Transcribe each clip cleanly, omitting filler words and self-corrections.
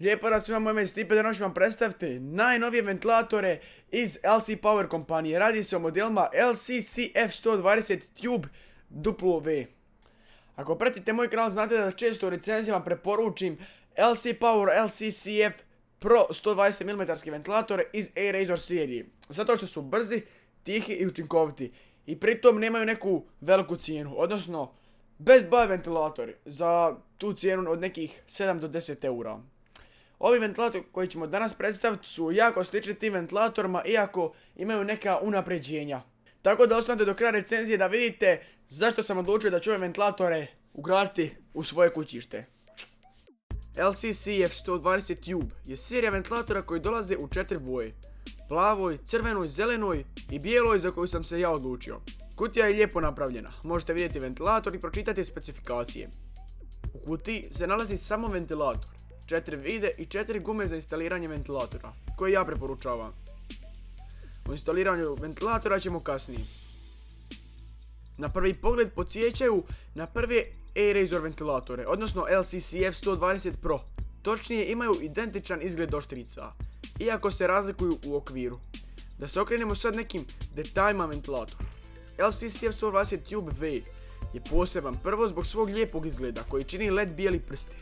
Lijepo da svima moje Stipe, danas ću vam predstaviti najnovije ventilatore iz LC Power kompanije. Radi se o modelima LCCF120 Tube W. Ako pratite moj kanal znate da često u recenzijama preporučim LC Power LCCF Pro 120 mm ventilatore iz A-Razor serije. Zato što su brzi, tihi i učinkoviti. I pritom nemaju neku veliku cijenu, odnosno best buy ventilatori za tu cijenu od nekih 7 do 10 eura. Ovi ventilatori koji ćemo danas predstaviti su jako slični tim ventilatorima, iako imaju neka unapređenja. Tako da ostanite do kraja recenzije da vidite zašto sam odlučio da ću ove ventilatore ugraditi u svoje kućište. LCCF120 Tube je serija ventilatora koji dolaze u 4 boje. Plavoj, crvenoj, zelenoj i bijeloj za koju sam se ja odlučio. Kutija je lijepo napravljena, možete vidjeti ventilator i pročitati specifikacije. U kutiji se nalazi samo ventilator, 4 vide i 4 gume za instaliranje ventilatora, koje ja preporučavam. O instaliranju ventilatora ćemo kasnije. Na prvi pogled podsjećaju na prve A-Razor ventilatore, odnosno LCCF120 Pro. Točnije imaju identičan izgled oštrica, iako se razlikuju u okviru. Da se okrenemo sad nekim detaljima ventilatora. LCCF120 Tube V je poseban prvo zbog svog lijepog izgleda koji čini led bijeli prsten.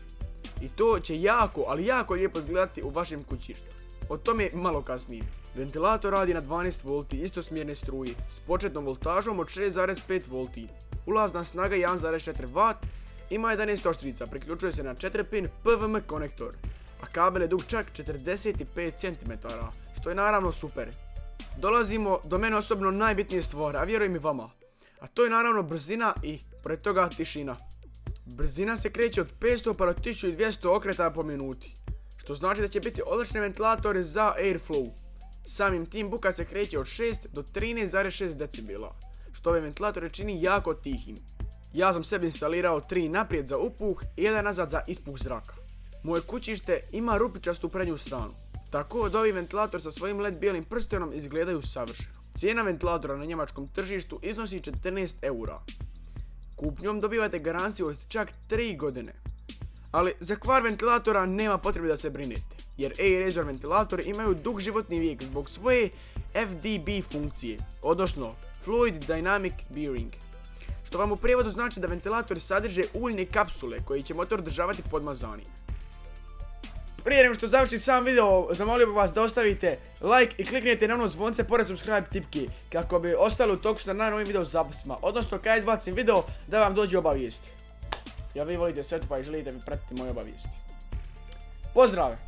I to će jako, ali jako lijepo izgledati u vašem kućištu. O tome malo kasnije. Ventilator radi na 12 V istosmjerne struje s početnom voltažom od 6,5 V. Ulazna snaga 1,4 W, ima 11 oštrica, priključuje se na 4-pin PWM konektor, a kabel je dug čak 45 cm, što je naravno super. Dolazimo do mene osobno najbitnije stvari, a vjerujem i vama. A to je naravno brzina i pored toga tišina. Brzina se kreće od 500 pa do 1200 okretaja po minuti, što znači da će biti odlični ventilatori za airflow. Samim tim buka se kreće od 6 do 13,6 dB, što ove ventilatore čini jako tihim. Ja sam sebi instalirao 3 naprijed za upuh i 1 nazad za ispuh zraka. Moje kućište ima rupičastu prednju stranu, tako da ovi ventilator sa svojim led bijelim prstenom izgledaju savršeno. Cijena ventilatora na njemačkom tržištu iznosi 14 eura. Kupnjom dobivate garanciju od čak 3 godine. Ali za kvar ventilatora nema potrebe da se brinete, jer A-Razor ventilatori imaju dug životni vijek zbog svoje FDB funkcije, odnosno Fluid Dynamic Bearing, što vam u prijevodu znači da ventilatori sadrže uljne kapsule koji će motor državati podmazanim. Prije nego što završi sam video, zamolio bih vas da ostavite like i kliknete na ono zvonce pored subscribe tipke kako bi ostali u toku sa najnovim video zapisima, odnosno kad izbacim video da vam dođe obavijesti. Ja vi volite setu pa i želite mi pratiti moje obavijesti. Pozdrav!